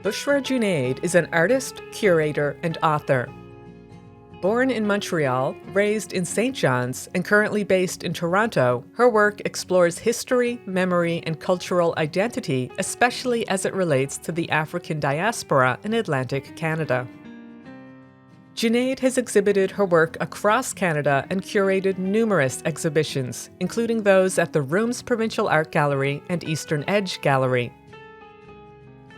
Bushra Junaid is an artist, curator, and author. Born in Montreal, raised in St. John's, and currently based in Toronto, her work explores history, memory, and cultural identity, especially as it relates to the African diaspora in Atlantic Canada. Junaid has exhibited her work across Canada and curated numerous exhibitions, including those at the Rooms Provincial Art Gallery and Eastern Edge Gallery.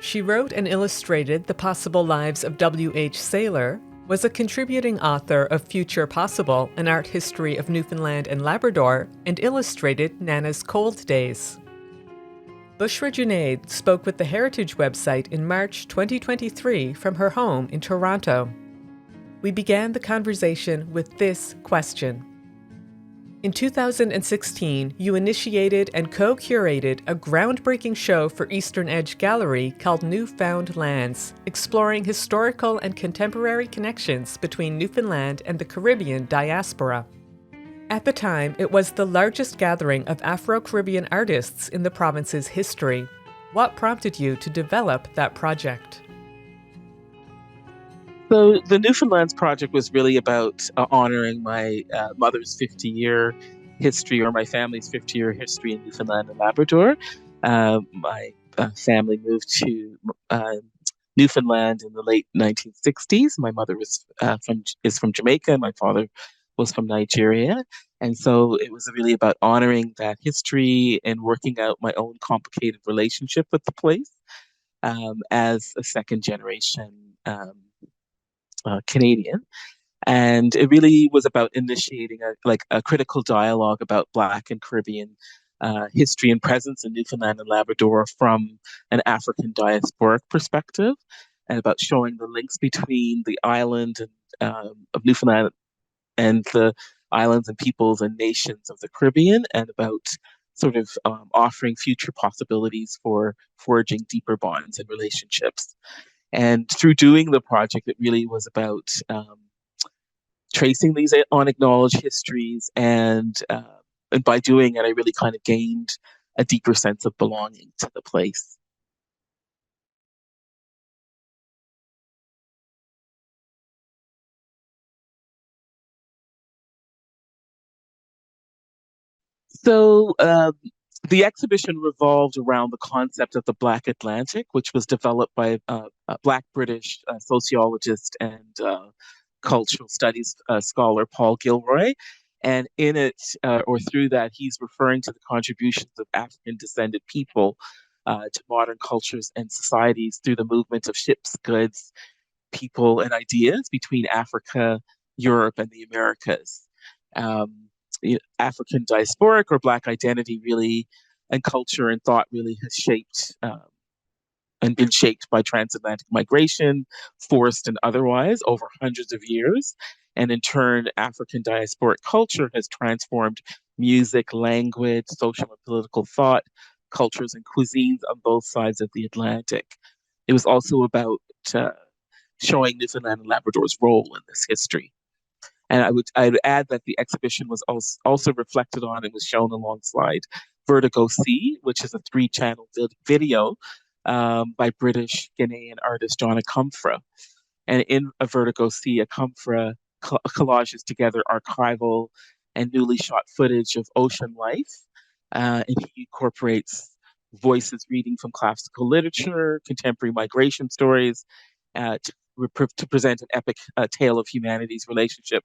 She wrote and illustrated The Possible Lives of W.H. Saylor, was a contributing author of Future Possible, an art history of Newfoundland and Labrador, and illustrated Nana's Cold Days. Bushra Junaid spoke with the Heritage website in March 2023 from her home in Toronto. We began the conversation with this question. In 2016, you initiated and co-curated a groundbreaking show for Eastern Edge Gallery called Newfoundlands, exploring historical and contemporary connections between Newfoundland and the Caribbean diaspora. At the time, it was the largest gathering of Afro-Caribbean artists in the province's history. What prompted you to develop that project? So the Newfoundlands project was really about honoring my mother's 50-year history, or my family's 50-year history in Newfoundland and Labrador. My family moved to Newfoundland in the late 1960s. My mother is from Jamaica. My father was from Nigeria. And so it was really about honoring that history and working out my own complicated relationship with the place as a second generation Canadian. And it really was about initiating a critical dialogue about Black and Caribbean history and presence in Newfoundland and Labrador from an African diasporic perspective, and about showing the links between the island of Newfoundland and the islands and peoples and nations of the Caribbean, and about sort of offering future possibilities for forging deeper bonds and relationships. And through doing the project, it really was about tracing these unacknowledged histories, and by doing it, I really kind of gained a deeper sense of belonging to the place. So the exhibition revolved around the concept of the Black Atlantic, which was developed by a Black British sociologist and cultural studies scholar Paul Gilroy. And in it, or through that, he's referring to the contributions of African descended people to modern cultures and societies through the movement of ships, goods, people, and ideas between Africa, Europe, and the Americas. Um, African diasporic or Black identity really, and culture and thought really has shaped and been shaped by transatlantic migration, forced and otherwise, over hundreds of years. And in turn, African diasporic culture has transformed music, language, social and political thought, cultures and cuisines on both sides of the Atlantic. It was also about showing Newfoundland and Labrador's role in this history. And I'd add that the exhibition was also reflected on and was shown alongside Vertigo C, which is a 3-channel video by British Ghanaian artist John Akomfra. And in a Vertigo C, Akomfra collages together archival and newly shot footage of ocean life. And he incorporates voices reading from classical literature, contemporary migration stories, to present an epic tale of humanity's relationship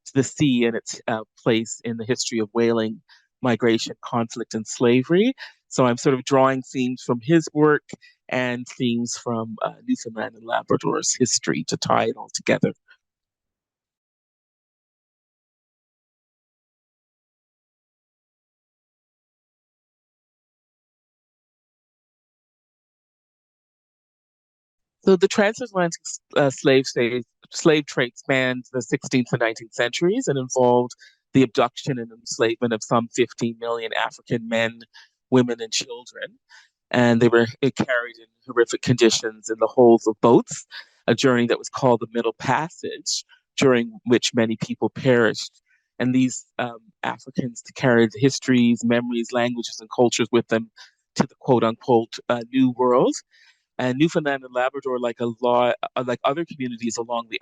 to the sea and its place in the history of whaling, migration, conflict, and slavery. So I'm sort of drawing themes from his work and themes from Newfoundland and Labrador's history to tie it all together. So the transatlantic slave trade spanned the 16th and 19th centuries and involved the abduction and enslavement of some 15 million African men, women, and children. And they were carried in horrific conditions in the holds of boats, a journey that was called the Middle Passage, during which many people perished. And these Africans carried histories, memories, languages, and cultures with them to the quote unquote New World. And Newfoundland and Labrador, like a lot, like other communities along the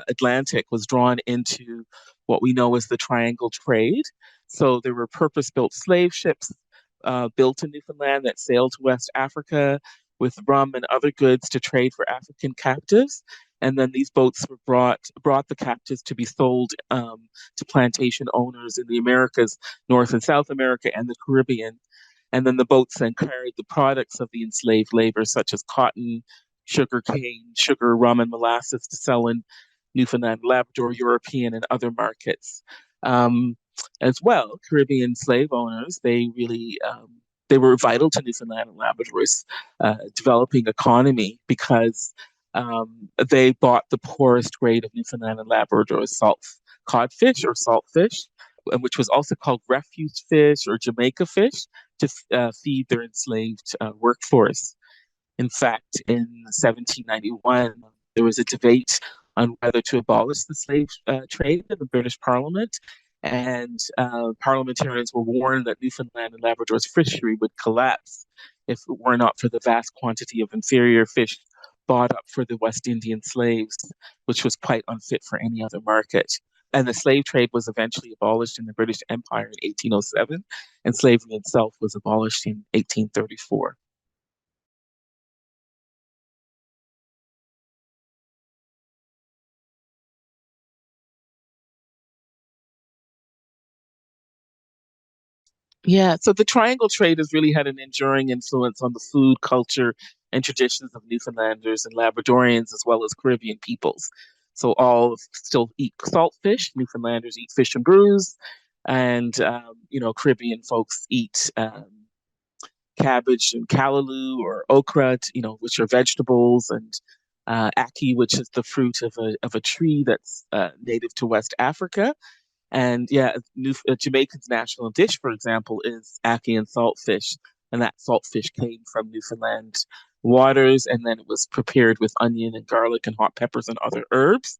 Atlantic, was drawn into what we know as the Triangle Trade. So there were purpose-built slave ships built in Newfoundland that sailed to West Africa with rum and other goods to trade for African captives. And then these boats were brought the captives to be sold to plantation owners in the Americas, North and South America, and the Caribbean. And then the boats then carried the products of the enslaved labor, such as cotton, sugar cane, sugar, rum, and molasses, to sell in Newfoundland, Labrador, European, and other markets. Um, as well, Caribbean slave owners, they were vital to Newfoundland and Labrador's developing economy because they bought the poorest grade of Newfoundland and Labrador's salt codfish or saltfish, which was also called refuse fish or Jamaica fish, to feed their enslaved workforce. In fact, in 1791, there was a debate on whether to abolish the slave trade in the British Parliament. And parliamentarians were warned that Newfoundland and Labrador's fishery would collapse if it were not for the vast quantity of inferior fish bought up for the West Indian slaves, which was quite unfit for any other market. And the slave trade was eventually abolished in the British Empire in 1807, and slavery itself was abolished in 1834. Yeah, so the triangle trade has really had an enduring influence on the food, culture, and traditions of Newfoundlanders and Labradorians, as well as Caribbean peoples. So all still eat saltfish. Newfoundlanders eat fish and brews, and Caribbean folks eat cabbage and callaloo or okra, which are vegetables, and ackee, which is the fruit of a tree that's native to West Africa. And yeah, Jamaica's national dish, for example, is ackee and saltfish. And that saltfish came from Newfoundland waters, and then it was prepared with onion and garlic and hot peppers and other herbs.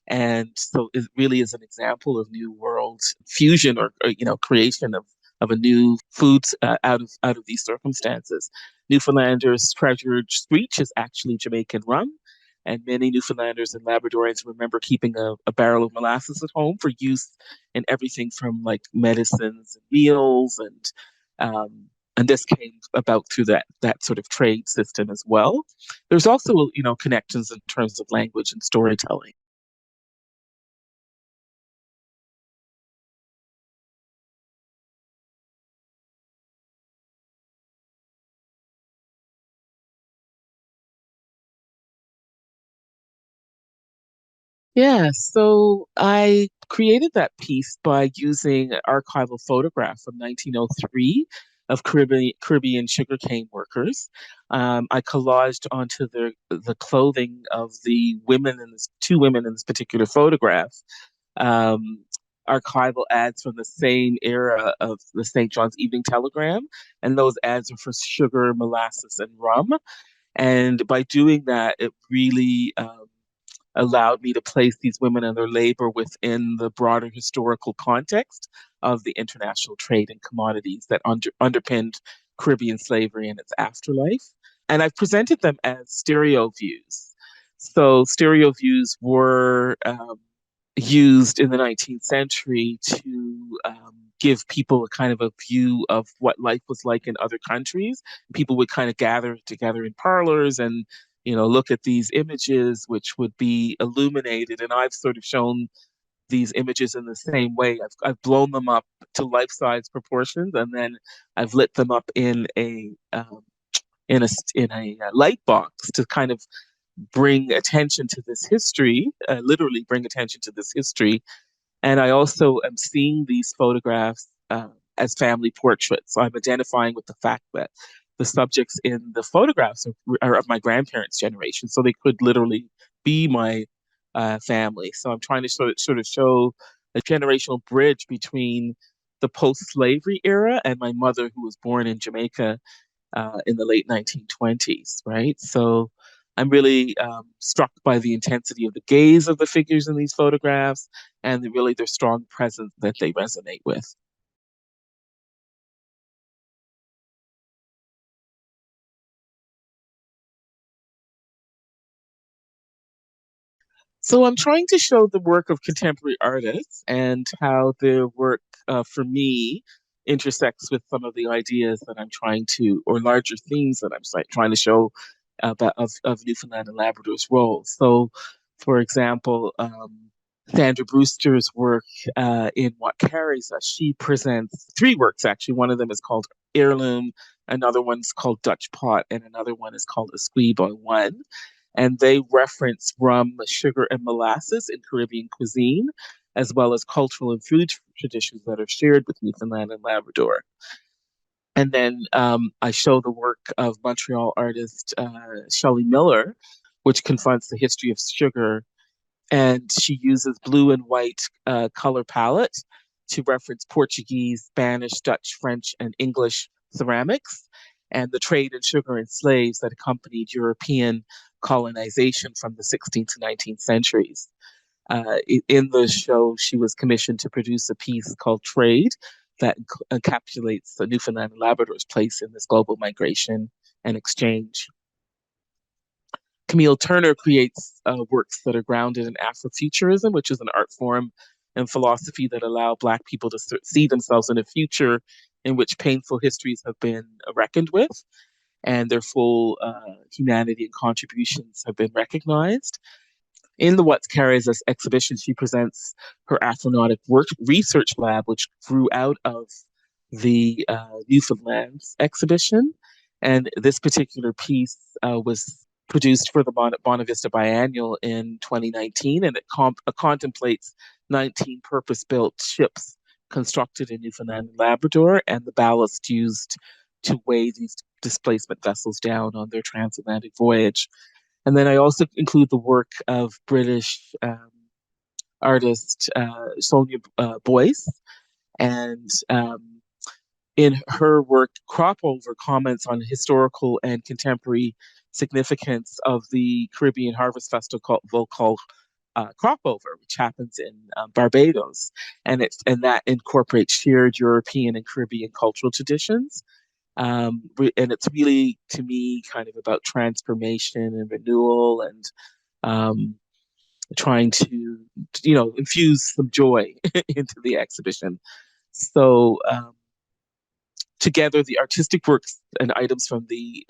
And so it really is an example of New World fusion or creation of a new foods out of these circumstances. Newfoundlanders' treasured screech is actually Jamaican rum. And many Newfoundlanders and Labradorians remember keeping a barrel of molasses at home for use in everything from like medicines and meals, and this came about through that sort of trade system as well. There's also connections in terms of language and storytelling. Yeah, so I created that piece by using an archival photograph from 1903 of Caribbean sugarcane workers. I collaged onto the clothing of the two women in this particular photograph, um, archival ads from the same era of the St. John's Evening Telegram, and those ads are for sugar, molasses, and rum. And by doing that, it really allowed me to place these women and their labor within the broader historical context of the international trade in commodities that underpinned Caribbean slavery and its afterlife. And I've presented them as stereo views. So, stereo views were used in the 19th century to give people a kind of a view of what life was like in other countries. People would kind of gather together in parlors and look at these images, which would be illuminated. And I've sort of shown these images in the same way. I've blown them up to life-size proportions, and then I've lit them up in a light box to kind of bring attention to this history, literally bring attention to this history. And I also am seeing these photographs as family portraits. So I'm identifying with the fact that the subjects in the photographs are of my grandparents' generation. So they could literally be my family. So I'm trying to sort of show a generational bridge between the post-slavery era and my mother, who was born in Jamaica in the late 1920s, right? So I'm really struck by the intensity of the gaze of the figures in these photographs and really their strong presence that they resonate with. So I'm trying to show the work of contemporary artists and how their work, for me, intersects with some of the ideas that I'm trying to, or larger themes that I'm trying to show of Newfoundland and Labrador's role. So, for example, Sandra Brewster's work in What Carries Us, she presents three works actually. One of them is called Heirloom, another one's called Dutch Pot, and another one is called A Squee by One, and they reference rum, sugar, and molasses in Caribbean cuisine, as well as cultural and food traditions that are shared with Newfoundland and Labrador. And then I show the work of Montreal artist Shelley Miller, which confronts the history of sugar, and she uses blue and white color palette to reference Portuguese, Spanish, Dutch, French, and English ceramics and the trade in sugar and slaves that accompanied European colonization from the 16th to 19th centuries. In the show, she was commissioned to produce a piece called Trade that encapsulates the Newfoundland and Labrador's place in this global migration and exchange. Camille Turner creates works that are grounded in Afrofuturism, which is an art form and philosophy that allow Black people to see themselves in a future in which painful histories have been reckoned with and their full humanity and contributions have been recognized. In the What Carries Us exhibition, she presents her Afronautic work research lab, which grew out of the Newfoundlands exhibition. And this particular piece was produced for the Bonavista Biennial in 2019, and it contemplates 19 purpose-built ships constructed in Newfoundland and Labrador and the ballast used to weigh these displacement vessels down on their transatlantic voyage. And then I also include the work of British artist Sonia Boyce. And in her work, Cropover comments on historical and contemporary significance of the Caribbean Harvest Festival called Cropover, which happens in Barbados. And that incorporates shared European and Caribbean cultural traditions. And it's really, to me, kind of about transformation and renewal and trying to, infuse some joy into the exhibition. So together, the artistic works and items from the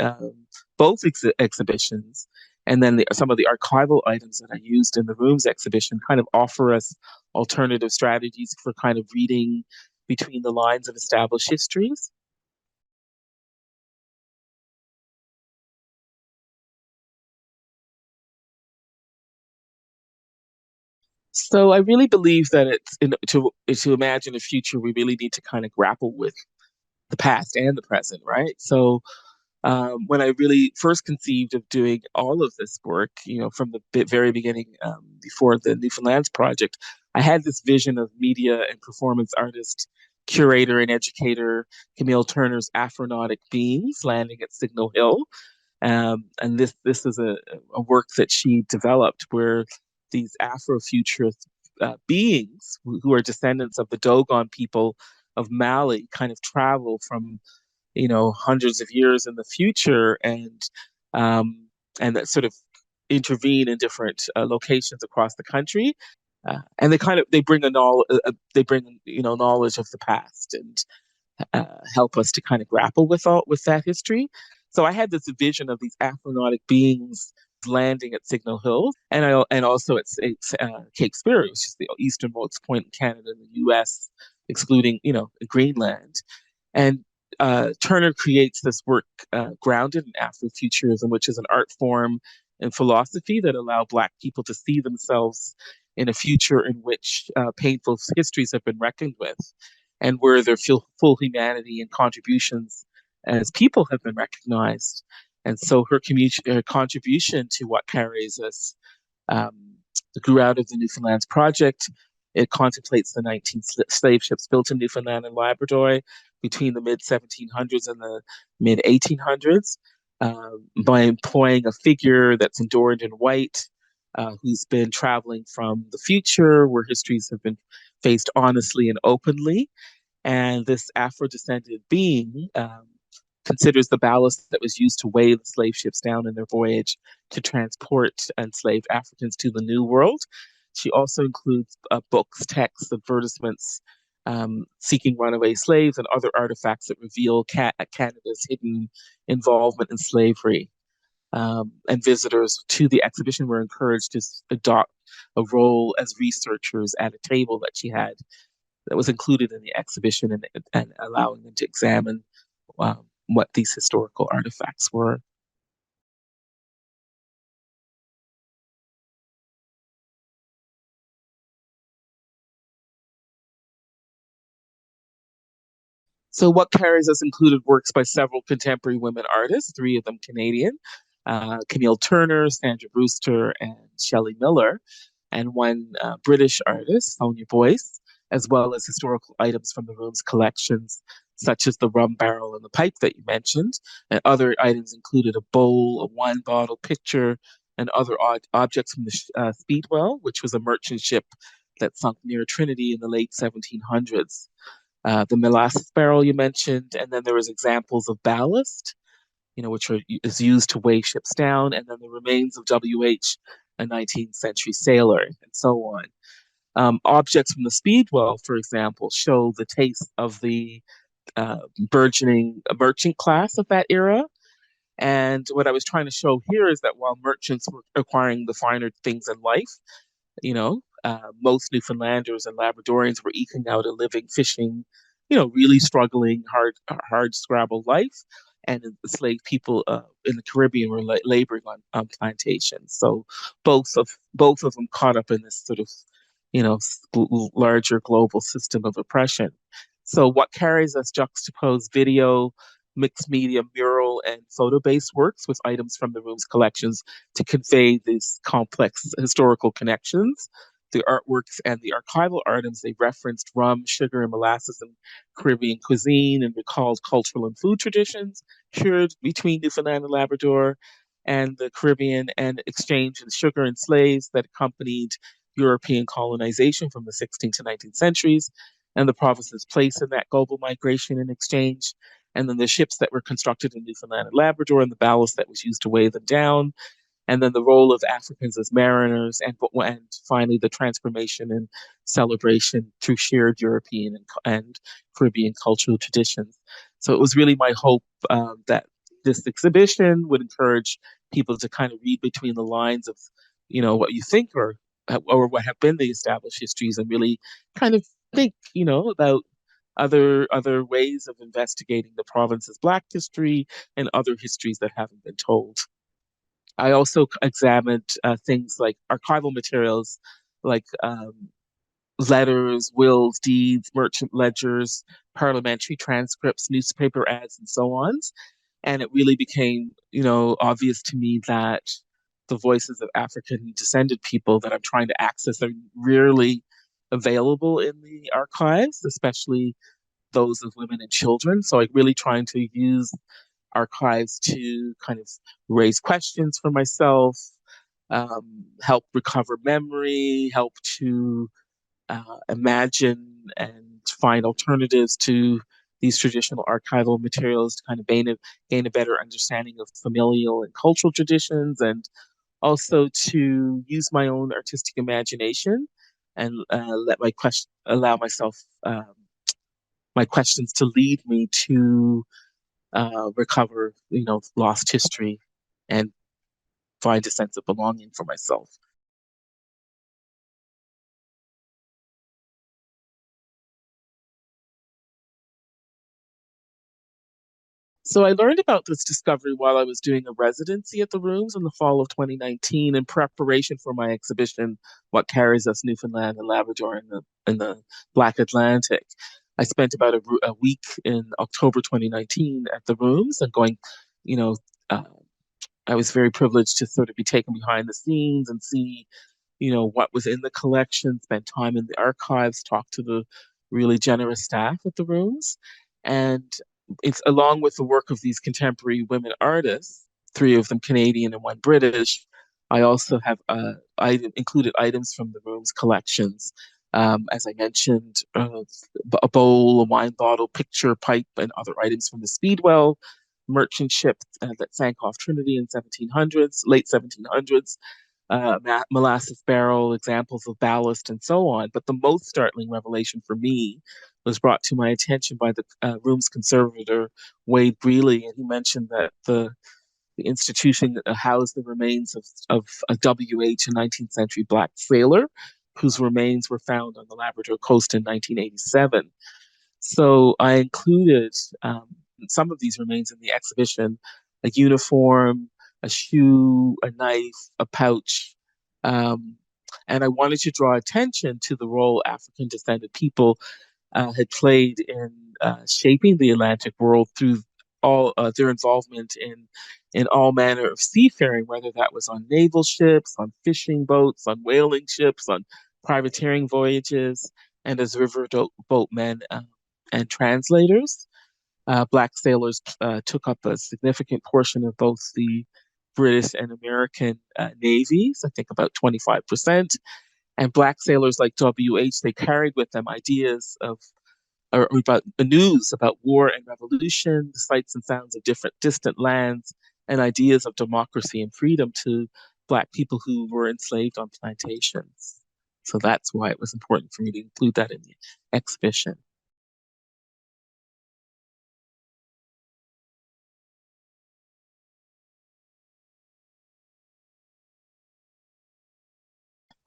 both exhibitions, and then some of the archival items that I used in the rooms exhibition, kind of offer us alternative strategies for kind of reading between the lines of established histories. So I really believe that to imagine a future, we really need to kind of grapple with the past and the present, right? So when I really first conceived of doing all of this work, from the very beginning, before the Newfoundlands project, I had this vision of media and performance artist, curator, and educator Camille Turner's Afronautic beings landing at Signal Hill. And this is a work that she developed where these Afrofuturist beings who are descendants of the Dogon people of Mali kind of travel from hundreds of years in the future and that sort of intervene in different locations across the country. And they bring knowledge of the past and help us to kind of grapple with that history. So I had this vision of these Afronautic beings landing at Signal Hill, and also at Cape Spirit, which is the easternmost point in Canada and the U.S., excluding Greenland. And Turner creates this work grounded in Afrofuturism, which is an art form and philosophy that allow Black people to see themselves in a future in which painful histories have been reckoned with, and where their full humanity and contributions as people have been recognized. And so her contribution to What Carries Us um, grew out of the Newfoundlands project. It contemplates the 19 slave ships built in Newfoundland and Labrador between the mid 1700s and the mid 1800s by employing a figure that's adorned in white, who's been traveling from the future where histories have been faced honestly and openly. And this Afro descended being considers the ballast that was used to weigh the slave ships down in their voyage to transport enslaved Africans to the New World. She also includes books, texts, advertisements seeking runaway slaves, and other artifacts that reveal Canada's hidden involvement in slavery. And visitors to the exhibition were encouraged to adopt a role as researchers at a table that she had that was included in the exhibition, and allowing them to examine what these historical artifacts were. So, What Carries Us included works by several contemporary women artists, three of them Canadian, Camille Turner, Sandra Brewster, and Shelley Miller, and one British artist, Sonia Boyce, as well as historical items from the room's collections, such as the rum barrel and the pipe that you mentioned. And other items included a bowl, a wine bottle, picture, and other objects from the Speedwell, which was a merchant ship that sunk near Trinity in the late 1700s. The molasses barrel you mentioned, and then there was examples of ballast, is used to weigh ships down, and then the remains of W.H., a 19th century sailor, and so on. Objects from the Speedwell, for example, show the taste of the burgeoning merchant class of that era. And what I was trying to show here is that while merchants were acquiring the finer things in life, most Newfoundlanders and Labradorians were eking out a living fishing, really struggling, hard scrabble life. And enslaved people in the Caribbean were laboring on plantations. So both of them caught up in this sort of, larger global system of oppression. So What Carries Us juxtaposed video, mixed media, mural, and photo-based works with items from the room's collections to convey these complex historical connections. The artworks and the archival items, they referenced rum, sugar, and molasses in Caribbean cuisine, and recalled cultural and food traditions shared between Newfoundland and Labrador and the Caribbean, and exchange in sugar and slaves that accompanied European colonization from the 16th to 19th centuries, and the province's place in that global migration and exchange, and then the ships that were constructed in Newfoundland and Labrador, and the ballast that was used to weigh them down, and then the role of Africans as mariners, and finally the transformation and celebration through shared European and Caribbean cultural traditions. So it was really my hope that this exhibition would encourage people to kind of read between the lines of, what you think or what have been the established histories, and really kind of think, about other ways of investigating the province's Black history and other histories that haven't been told. I also examined things like archival materials, like letters, wills, deeds, merchant ledgers, parliamentary transcripts, newspaper ads, and so on. And it really became, obvious to me that the voices of African descended people that I'm trying to access are rarely available in the archives, especially those of women and children. So I'm really trying to use archives to kind of raise questions for myself, help recover memory, help to imagine and find alternatives to these traditional archival materials to kind of gain a better understanding of familial and cultural traditions, and also to use my own artistic imagination and allow myself my questions to lead me to recover, lost history and find a sense of belonging for myself. So I learned about this discovery while I was doing a residency at the Rooms in the fall of 2019 in preparation for my exhibition, What Carries Us, Newfoundland and Labrador in the Black Atlantic. I spent about a week in October 2019 at the Rooms and going, you know, uh, I was very privileged to sort of be taken behind the scenes and see, what was in the collection, spend time in the archives, talk to the really generous staff at the Rooms. And it's along with the work of these contemporary women artists, three of them Canadian and one British. I also have included items from the Room's collections. As I mentioned, a bowl, a wine bottle, picture, pipe, and other items from the Speedwell, merchant ship that sank off Trinity in late 1700s, molasses barrel, examples of ballast, and so on. But the most startling revelation for me was brought to my attention by the room's conservator, Wade Brealey, and he mentioned that the institution housed the remains of a WH, a 19th century black sailor, whose remains were found on the Labrador coast in 1987. So I included some of these remains in the exhibition: a uniform, a shoe, a knife, a pouch. Um, and I wanted to draw attention to the role African descended people had played in shaping the Atlantic world through all their involvement in all manner of seafaring, whether that was on naval ships, on fishing boats, on whaling ships, on privateering voyages, and as boatmen and translators. Black sailors took up a significant portion of both the British and American navies, I think about 25%. And black sailors like WH, they carried with them ideas of or about the news about war and revolution, the sights and sounds of different distant lands, and ideas of democracy and freedom to Black people who were enslaved on plantations. So that's why it was important for me to include that in the exhibition.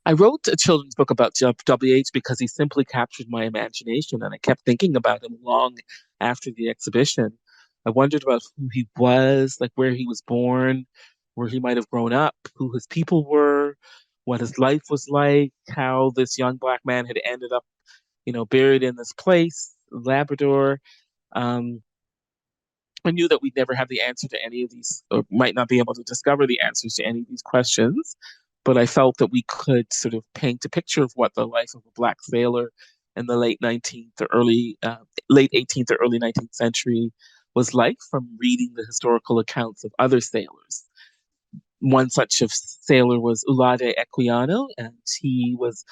I wrote a children's book about WH because he simply captured my imagination, and I kept thinking about him long after the exhibition. I wondered about who he was, like where he was born, where he might have grown up, who his people were, what his life was like, how this young black man had ended up, buried in this place, Labrador. Um, I knew that we'd never have the answer to any of these, or might not be able to discover the answers to any of these questions. But I felt that we could sort of paint a picture of what the life of a black sailor in the late 18th or early 19th century was like from reading the historical accounts of other sailors. One such of sailor was Ulade Equiano, and he was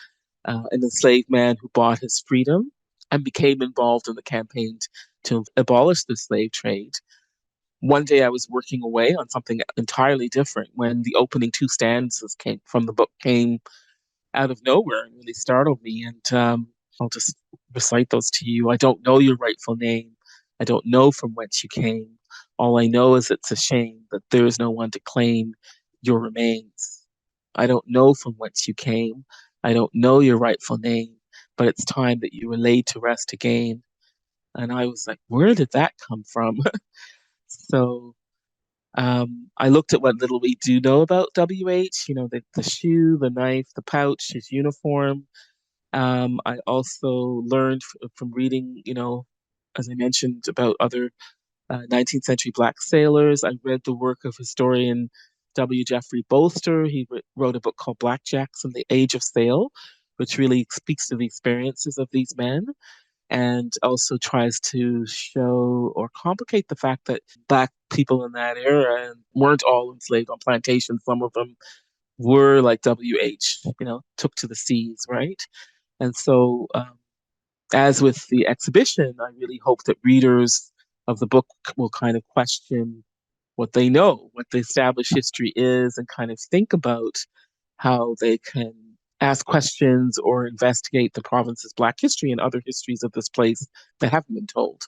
an enslaved man who bought his freedom and became involved in the campaign to abolish the slave trade. One day I was working away on something entirely different when the opening two stanzas came from the book came out of nowhere and really startled me. And I'll just recite those to you. I don't know your rightful name. I don't know from whence you came. All I know is it's a shame that there is no one to claim your remains. I don't know from whence you came. I don't know your rightful name, but it's time that you were laid to rest again. And I was like, where did that come from? So I looked at what little we do know about WH, the shoe, the knife, the pouch, his uniform. I also learned from reading, as I mentioned, about other 19th century Black sailors. I read the work of historian W. Jeffrey Bolster. He wrote a book called Blackjacks and the Age of Sail, which really speaks to the experiences of these men and also tries to show or complicate the fact that Black people in that era weren't all enslaved on plantations. Some of them were like WH, took to the seas, right? And so, as with the exhibition, I really hope that readers of the book will kind of question what they know, what the established history is, and kind of think about how they can ask questions or investigate the province's Black history and other histories of this place that haven't been told.